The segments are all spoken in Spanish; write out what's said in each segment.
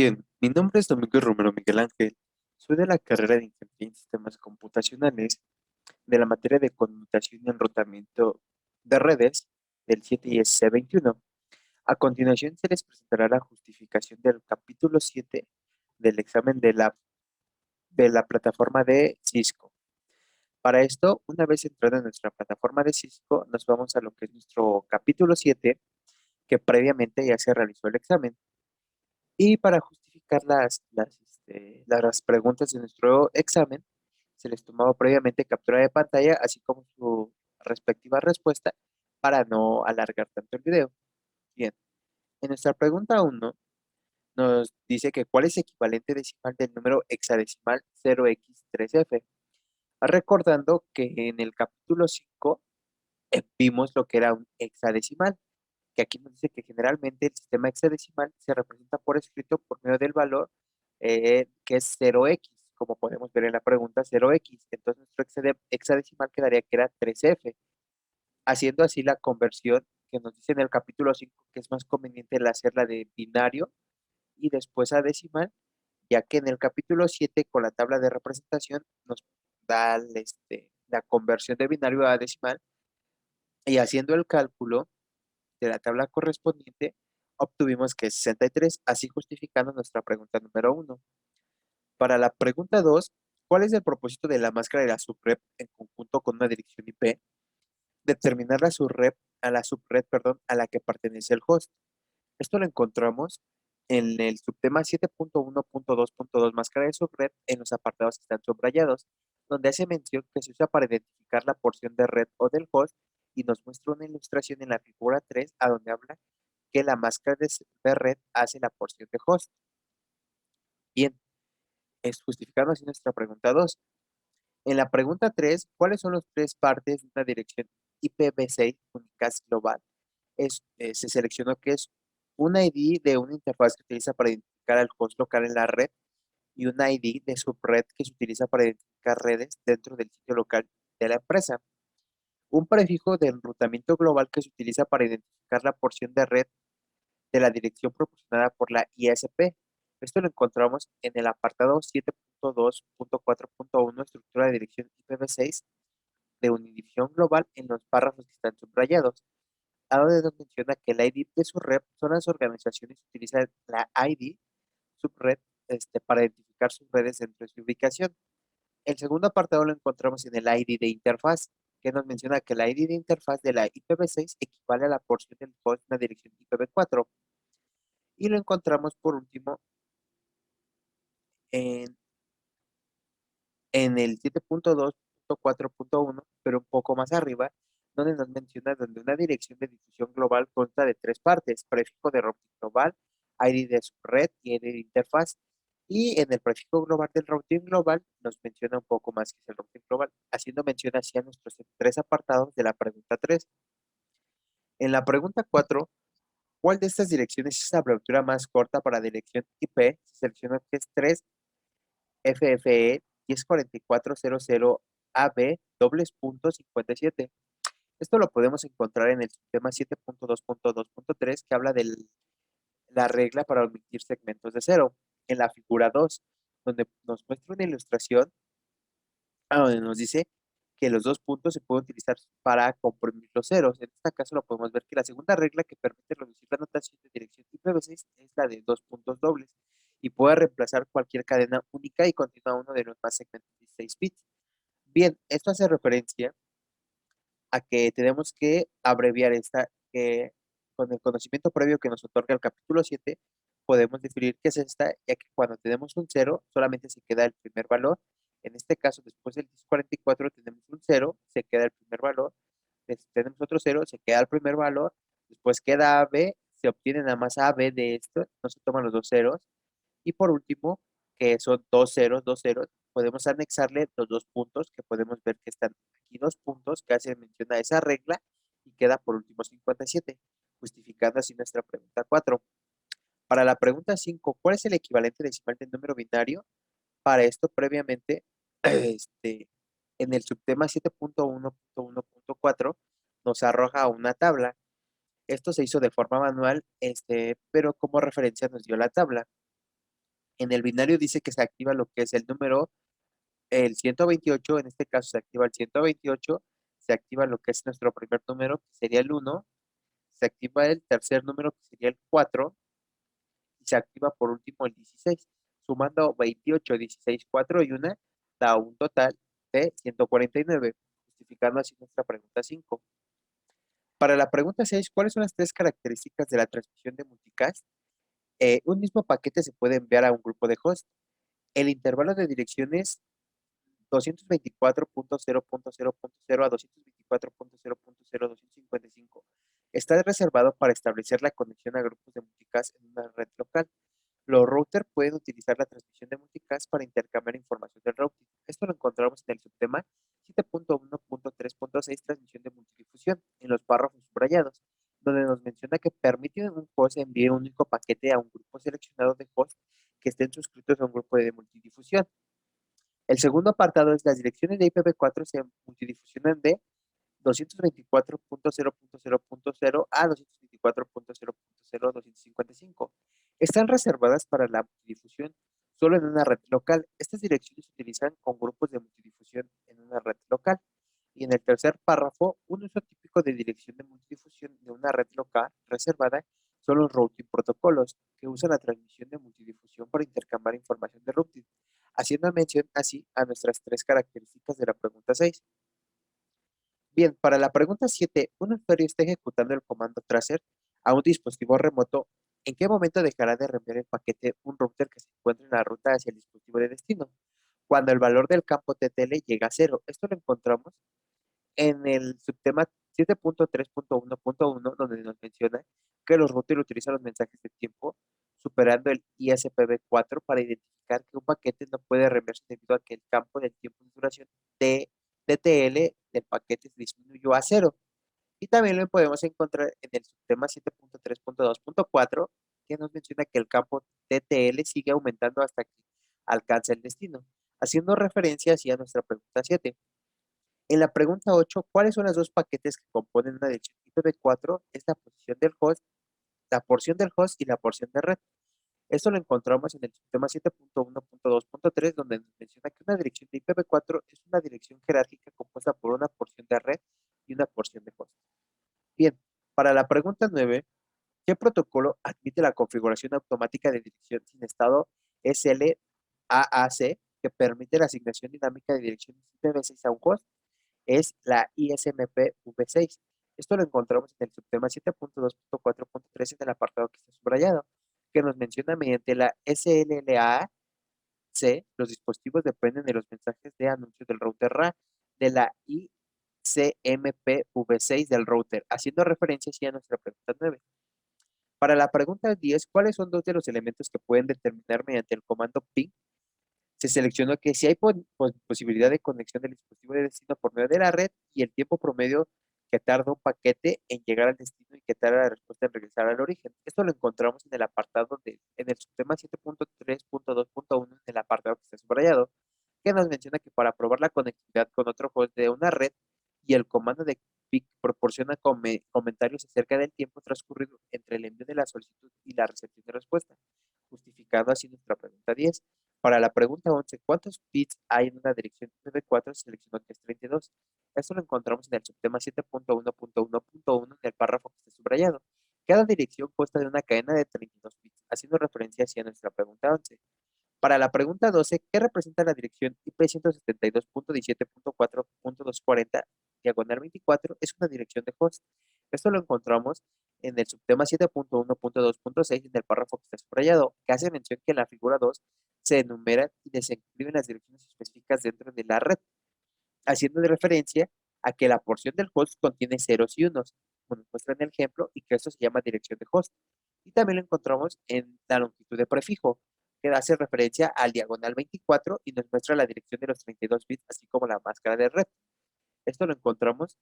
Bien, mi nombre es Domingo Romero Miguel Ángel. Soy de la carrera de Ingeniería en Sistemas Computacionales de la materia de conmutación y enrutamiento de redes del 7 y SC21. A continuación se les presentará la justificación del capítulo 7 del examen de la plataforma de Cisco. Para esto, una vez entrado en nuestra plataforma de Cisco, nos vamos a lo que es nuestro capítulo 7, que previamente ya se realizó el examen. Y para justificar las preguntas de nuestro examen, se les tomaba previamente captura de pantalla, así como su respectiva respuesta, para no alargar tanto el video. Bien, en nuestra pregunta 1 nos dice que cuál es el equivalente decimal del número hexadecimal 0x3f. Recordando que en el capítulo 5 vimos lo que era un hexadecimal, que aquí nos dice que generalmente el sistema hexadecimal se representa por escrito por medio del valor que es 0x, como podemos ver en la pregunta 0x. Entonces nuestro hexadecimal quedaría que era 3f, haciendo así la conversión que nos dice en el capítulo 5 que es más conveniente el hacerla de binario y después a decimal, ya que en el capítulo 7 con la tabla de representación nos da la conversión de binario a decimal, y haciendo el cálculo de la tabla correspondiente, obtuvimos que es 63, así justificando nuestra pregunta número 1. Para la pregunta 2, ¿cuál es el propósito de la máscara de la subrep en conjunto con una dirección IP? Determinar la subred, perdón, a la que pertenece el host. Esto lo encontramos en el subtema 7.1.2.2 máscara de subred en los apartados que están subrayados, donde hace mención que se usa para identificar la porción de red o del host y nos muestra una ilustración en la figura 3 a donde habla que la máscara de red hace la porción de host. Bien, es justificando así nuestra pregunta 2. En la pregunta 3, ¿cuáles son las tres partes de una dirección IPv6 Unicast Global? Se seleccionó que es un ID de una interfaz que se utiliza para identificar al host local en la red y un ID de subred que se utiliza para identificar redes dentro del sitio local de la empresa. Un prefijo de enrutamiento global que se utiliza para identificar la porción de red de la dirección proporcionada por la ISP. Esto lo encontramos en el apartado 7.2.4.1, estructura de dirección IPv6 de unidivisión global en los párrafos que están subrayados, a donde nos menciona que el ID de subred son las organizaciones que utilizan la ID subred para identificar sus redes dentro de su ubicación. El segundo apartado lo encontramos en el ID de interfaz, que nos menciona que el ID de interfaz de la IPv6 equivale a la porción del host de la dirección IPv4. Y lo encontramos por último en, en el 7.2.4.1, pero un poco más arriba, donde nos menciona donde una dirección de difusión global consta de tres partes: prefijo de routing global, ID de subred y ID de interfaz. Y en el prefijo global del routing global nos menciona un poco más que es el routing global, haciendo mención hacia nuestros tres apartados de la pregunta 3. En la pregunta 4, ¿cuál de estas direcciones es la abreviatura más corta para dirección IP? Se selecciona que es 3 FFE 104400 AB dobles punto 57. Esto lo podemos encontrar en el sistema 7.2.2.3 que habla de la regla para omitir segmentos de cero. En la figura 2, donde nos muestra una ilustración, donde nos dice que los dos puntos se pueden utilizar para comprimir los ceros. En este caso lo podemos ver que la segunda regla que permite reducir la notación de dirección IPv6 es la de dos puntos dobles y puede reemplazar cualquier cadena única y continua uno de los más segmentos de 16 bits. Bien, esto hace referencia a que tenemos que abreviar que con el conocimiento previo que nos otorga el capítulo 7, podemos definir qué es esta, ya que cuando tenemos un cero, solamente se queda el primer valor. En este caso, después del 1044 tenemos un cero, se queda el primer valor. Tenemos otro cero, se queda el primer valor. Después queda AB, se obtiene nada más AB de esto, no se toman los dos ceros. Y por último, que son dos ceros, podemos anexarle los dos puntos, que podemos ver que están aquí dos puntos que hacen mención a esa regla y queda por último 57, justificando así nuestra pregunta 4. Para la pregunta 5, ¿cuál es el equivalente decimal del número binario? Para esto, previamente, en el subtema 7.1.1.4 nos arroja una tabla. Esto se hizo de forma manual, pero como referencia nos dio la tabla. En el binario dice que se activa lo que es el número, el 128, en este caso se activa el 128, se activa lo que es nuestro primer número, que sería el 1, se activa el tercer número, que sería el 4, y se activa por último el 16. Sumando 28, 16, 4 y 1, da un total de 149, justificando así nuestra pregunta 5. Para la pregunta 6, ¿cuáles son las tres características de la transmisión de multicast? Un mismo paquete se puede enviar a un grupo de host. El intervalo de direcciones 224.0.0.0 a 224.0.0.255 está reservado para establecer la conexión a grupos de multicast en una red local. Los routers pueden utilizar la transmisión de multicast para intercambiar información del routing. Esto lo encontramos en el subtema 7.1.3.6, transmisión de multidifusión, en los párrafos subrayados, donde nos menciona que permite un host envíe un único paquete a un grupo seleccionado de hosts que estén suscritos a un grupo de multidifusión. El segundo apartado es las direcciones de IPv4 se multidifusionan de 224.0.0.0 a 224.0.0.255. Están reservadas para la multidifusión solo en una red local. Estas direcciones se utilizan con grupos de multidifusión en una red local. Y en el tercer párrafo, un uso típico de dirección de multidifusión de una red local reservada son los routing protocolos, que usan la transmisión de multidifusión para intercambiar información de routing, haciendo mención así a nuestras tres características de la pregunta 6. Bien, para la pregunta 7, un usuario está ejecutando el comando tracer a un dispositivo remoto. ¿En qué momento dejará de reenviar el paquete un router que se encuentra en la ruta hacia el dispositivo de destino? Cuando el valor del campo TTL llega a cero. Esto lo encontramos en el subtema 7.3.1.1, donde nos menciona que los routers utilizan los mensajes de tiempo superando el ISPv4 para identificar que un paquete no puede reenviarse debido a que el campo del tiempo de duración de DTL del paquete se disminuyó a cero. Y también lo podemos encontrar en el subtema 7.3.2.4, que nos menciona que el campo TTL sigue aumentando hasta que alcanza el destino, haciendo referencia hacia nuestra pregunta 7. En la pregunta 8, ¿cuáles son los dos paquetes que componen una dirección IPv4? Es la posición del host, la porción del host y la porción de red. Esto lo encontramos en el sistema 7.1.2.3, donde nos menciona que una dirección de IPv4 es una dirección jerárquica compuesta por una porción de red y una porción de host. Bien, para la pregunta 9, ¿qué protocolo admite la configuración automática de dirección sin estado SLAAC que permite la asignación dinámica de direcciones IPv6 a un host? Es la ISMP-v6. Esto lo encontramos en el subtema 7.2.4.3 en el apartado que está subrayado, que nos menciona mediante la SLLAC, los dispositivos dependen de los mensajes de anuncio del router RA, de la ICMP-v6 del router, haciendo referencia así a nuestra pregunta 9. Para la pregunta 10, ¿cuáles son dos de los elementos que pueden determinar mediante el comando ping? Se seleccionó que si hay posibilidad de conexión del dispositivo de destino por medio de la red y el tiempo promedio que tarda un paquete en llegar al destino y que tarda la respuesta en regresar al origen. Esto lo encontramos en el apartado en el subtema 7.3.2.1, en el apartado que está subrayado, que nos menciona que para probar la conectividad con otro host de una red y el comando de PIC proporciona comentarios acerca del tiempo transcurrido entre el envío de la solicitud y la recepción de respuesta, justificando así nuestra pregunta 10. Para la pregunta 11, ¿cuántos bits hay en una dirección IPv4? Se seleccionó que es 32. Esto lo encontramos en el subtema 7.1.1.1 en el párrafo que está subrayado. Cada dirección consta de una cadena de 32 bits, haciendo referencia hacia nuestra pregunta 11. Para la pregunta 12, ¿qué representa la dirección IP172.17.4.240, diagonal 24? Es una dirección de host. Esto lo encontramos en el subtema 7.1.2.6 en el párrafo que está subrayado, que hace mención que en la figura 2 se enumeran y describen las direcciones específicas dentro de la red, haciendo de referencia a que la porción del host contiene ceros y unos, como nos muestra en el ejemplo, y que esto se llama dirección de host. Y también lo encontramos en la longitud de prefijo, que hace referencia al diagonal 24 y nos muestra la dirección de los 32 bits, así como la máscara de red. Esto lo encontramos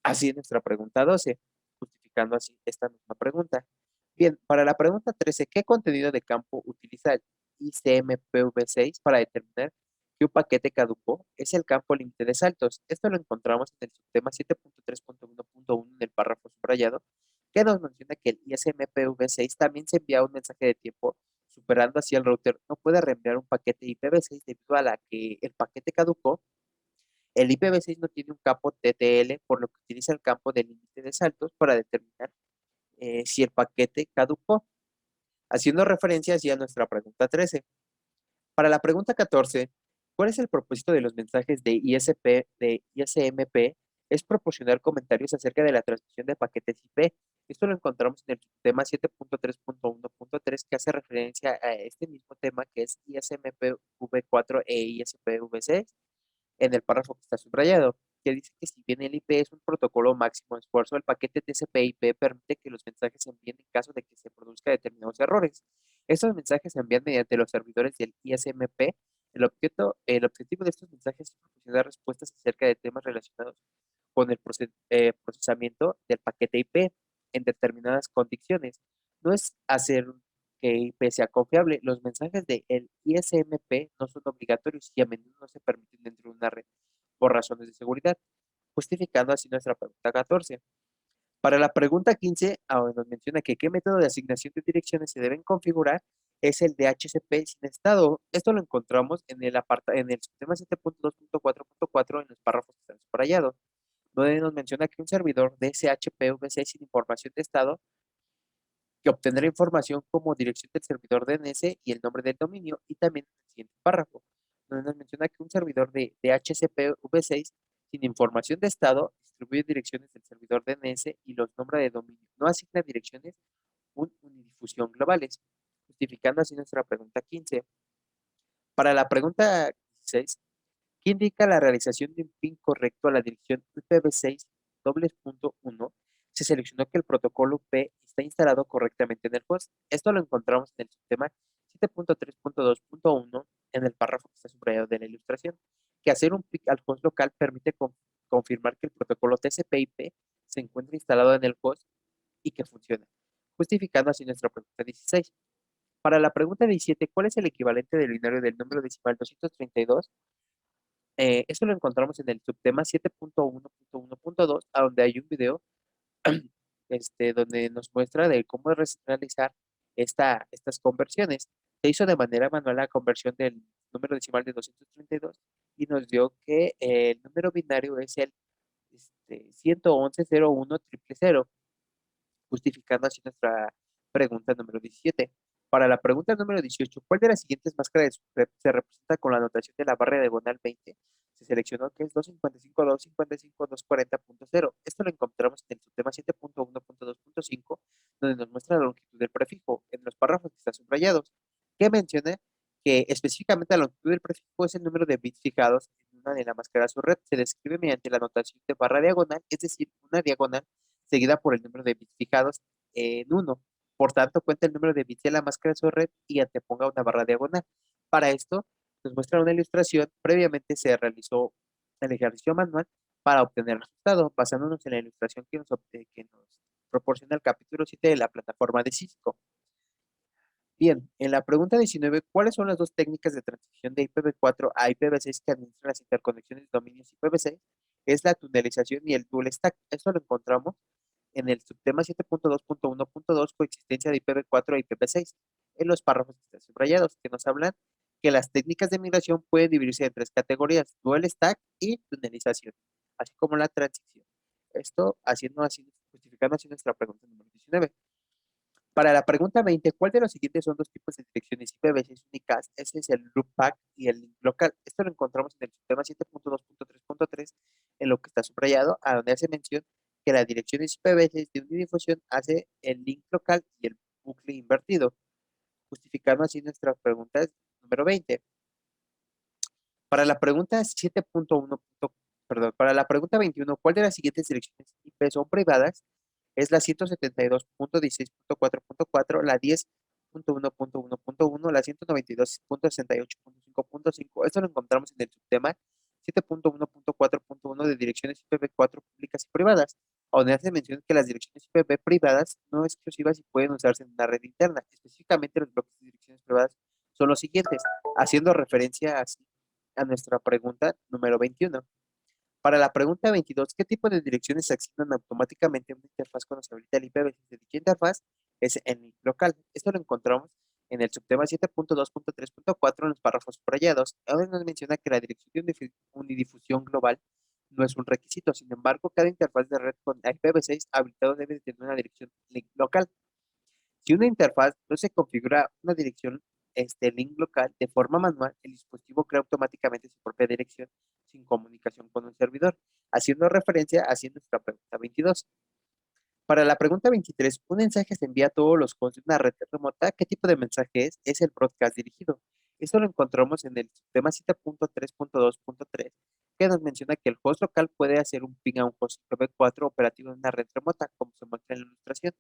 así en nuestra pregunta 12, justificando así esta misma pregunta. Bien, para la pregunta 13, ¿qué contenido de campo utiliza el ICMPv6 para determinar que un paquete caducó? Es el campo límite de saltos. Esto lo encontramos en el subtema 7.3.1.1 en el párrafo subrayado, que nos menciona que el ISMPv6 también se envía un mensaje de tiempo superando así el router no puede reenviar un paquete IPv6 debido a la que el paquete caducó. El IPv6 no tiene un campo TTL, por lo que utiliza el campo de límite de saltos para determinar si el paquete caducó, haciendo referencia así a nuestra pregunta 13. Para la pregunta 14, ¿cuál es el propósito de los mensajes de ISP, de ISMP? Es proporcionar comentarios acerca de la transmisión de paquetes IP. Esto lo encontramos en el tema 7.3.1.3 que hace referencia a este mismo tema que es ISMP v4 e ISP v6 en el párrafo que está subrayado, que dice que si bien el IP es un protocolo máximo de esfuerzo, el paquete TCP/IP permite que los mensajes se envíen en caso de que se produzcan determinados errores. Estos mensajes se envían mediante los servidores del ISMP. El objetivo de estos mensajes es proporcionar respuestas acerca de temas relacionados con el procesamiento del paquete IP en determinadas condiciones. No es hacer que IP sea confiable. Los mensajes del ISMP no son obligatorios y a menudo no se permiten dentro de una red por razones de seguridad, justificando así nuestra pregunta 14. Para la pregunta 15, nos menciona que qué método de asignación de direcciones se deben configurar es el de HCP sin estado. Esto lo encontramos en el sistema 7.2.4.4 en los párrafos que están subrayados, donde nos menciona que un servidor de SHPVC sin información de estado que obtendrá información como dirección del servidor DNS y el nombre del dominio, y también en el siguiente párrafo, donde nos menciona que un servidor de DHCP V6 sin información de estado distribuye direcciones del servidor DNS y los nombres de dominio. No asigna direcciones unidifusión globales, justificando así nuestra pregunta 15. Para la pregunta 16, ¿qué indica la realización de un pin correcto a la dirección IPv6 dobles.1? Se seleccionó que el protocolo P está instalado correctamente en el host. Esto lo encontramos en el sistema 7.3.2.1 en el párrafo que está subrayado de la ilustración, que hacer un pick al host local permite confirmar que el protocolo TCP/IP se encuentra instalado en el host y que funciona, justificando así nuestra pregunta 16. Para la pregunta 17, ¿cuál es el equivalente del binario del número decimal 232? Eso lo encontramos en el subtema 7.1.1.2, a donde hay un video donde nos muestra de cómo realizar estas conversiones. Se hizo de manera manual la conversión del número decimal de 232 y nos dio que el número binario es el 111.01.000, justificando así nuestra pregunta número 17. Para la pregunta número 18, ¿cuál de las siguientes máscaras de subred se representa con la notación de la barra diagonal 20? Se seleccionó que es 255.255.240.0. Esto lo encontramos en el subtema 7.1.2.5, donde nos muestra la longitud del prefijo en los párrafos que están subrayados, que menciona que específicamente la longitud del prefijo es el número de bits fijados en una de las máscaras subred. Se describe mediante la notación de barra diagonal, es decir, una diagonal seguida por el número de bits fijados en 1. Por tanto, cuenta el número de bits de la máscara de su red y anteponga una barra diagonal. Para esto, nos muestra una ilustración. Previamente se realizó el ejercicio manual para obtener el resultado, basándonos en la ilustración que nos proporciona el capítulo 7 de la plataforma de Cisco. Bien, en la pregunta 19, ¿cuáles son las dos técnicas de transición de IPv4 a IPv6 que administran las interconexiones de dominios IPv6? Es la tunelización y el dual stack. Esto lo encontramos en el subtema 7.2.1.2, coexistencia de IPv4 e IPv6, en los párrafos que están subrayados, que nos hablan que las técnicas de migración pueden dividirse en tres categorías: dual stack y tunelización, así como la transición. Esto justificando así nuestra pregunta número 19. Para la pregunta 20, ¿cuál de los siguientes son dos tipos de direcciones IPv6 únicas? Ese es el loopback y el link local. Esto lo encontramos en el sistema 7.2.3.3, en lo que está subrayado, a donde hace mención que la dirección IPv6 de unidifusión hace el link local y el bucle invertido, justificando así nuestra pregunta número 20. Para la pregunta 7.1, perdón, para la pregunta 21, ¿cuál de las siguientes direcciones IP son privadas? Es la 172.16.4.4, la 10.1.1.1, la 192.68.5.5. Esto lo encontramos en el subtema 7.1.4.1 de direcciones IPv4 públicas y privadas, donde hace mención que las direcciones IPv privadas no exclusivas y pueden usarse en una red interna. Específicamente, los bloques de direcciones privadas son los siguientes, haciendo referencia así a nuestra pregunta número 21. Para la pregunta 22, ¿qué tipo de direcciones se asignan automáticamente a una interfaz cuando se habilita el IPv6 de dicha interfaz? Es en el local. Esto lo encontramos En el subtema 7.2.3.4, en los párrafos subrayados, ahora nos menciona que la dirección de unidifusión global no es un requisito. Sin embargo, cada interfaz de red con IPv6 habilitado debe de tener una dirección link local. Si una interfaz no se configura una dirección link local de forma manual, el dispositivo crea automáticamente su propia dirección sin comunicación con un servidor, haciendo referencia a nuestra pregunta 22. Para la pregunta 23, un mensaje se envía a todos los hosts de una red remota. ¿Qué tipo de mensaje es? Es el broadcast dirigido. Esto lo encontramos en el tema 7.3.2.3, que nos menciona que el host local puede hacer un ping a un host IPv4 operativo en una red remota, como se muestra en la ilustración.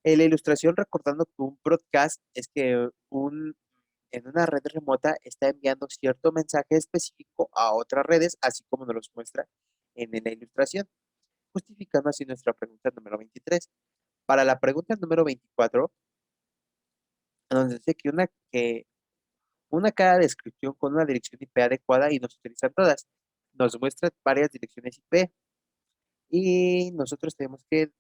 En la ilustración, recordando que un broadcast es que en una red remota está enviando cierto mensaje específico a otras redes, así como nos los muestra en la ilustración, justificando así nuestra pregunta número 23. Para la pregunta número 24, nos dice que una cada descripción con una dirección IP adecuada y nos utilizan todas. Nos muestra varias direcciones IP y nosotros tenemos que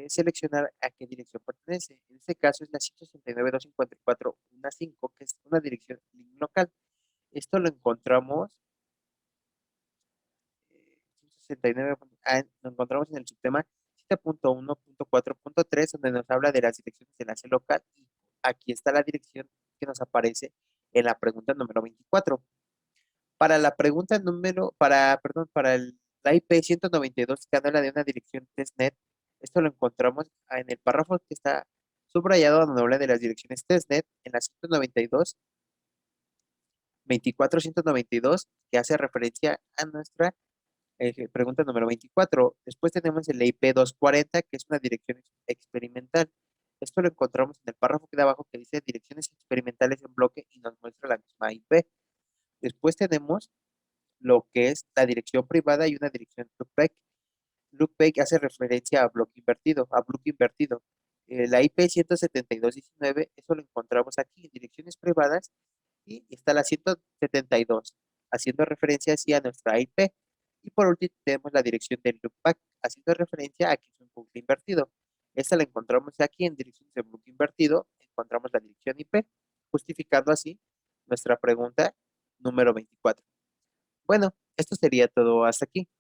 seleccionar a qué dirección pertenece. En este caso es la 169.254.1.5, que es una dirección link local. Esto lo encontramos, 169, lo encontramos en el subtema 7.1.4.3, donde nos habla de las direcciones de enlace local. Y aquí está la dirección que nos aparece en la pregunta número 24. Para la pregunta número, perdón, la IP 192 que habla de una dirección testnet, esto lo encontramos en el párrafo que está subrayado donde habla de las direcciones testnet en la 192, 24, 192, que hace referencia a nuestra pregunta número 24. Después tenemos el IP 240, que es una dirección experimental. Esto lo encontramos en el párrafo que de abajo que dice direcciones experimentales en bloque y nos muestra la misma IP. Después tenemos lo que es la dirección privada y una dirección loopback. Loopback hace referencia a bloque invertido, a bloque invertido. La IP 172.19, eso lo encontramos aquí en direcciones privadas y está la 172, haciendo referencia así a nuestra IP. Y por último tenemos la dirección del loopback, haciendo referencia a que es un bucle invertido. Esta la encontramos aquí en direcciones de bucle invertido, encontramos la dirección IP, justificando así nuestra pregunta número 24. Bueno, esto sería todo hasta aquí.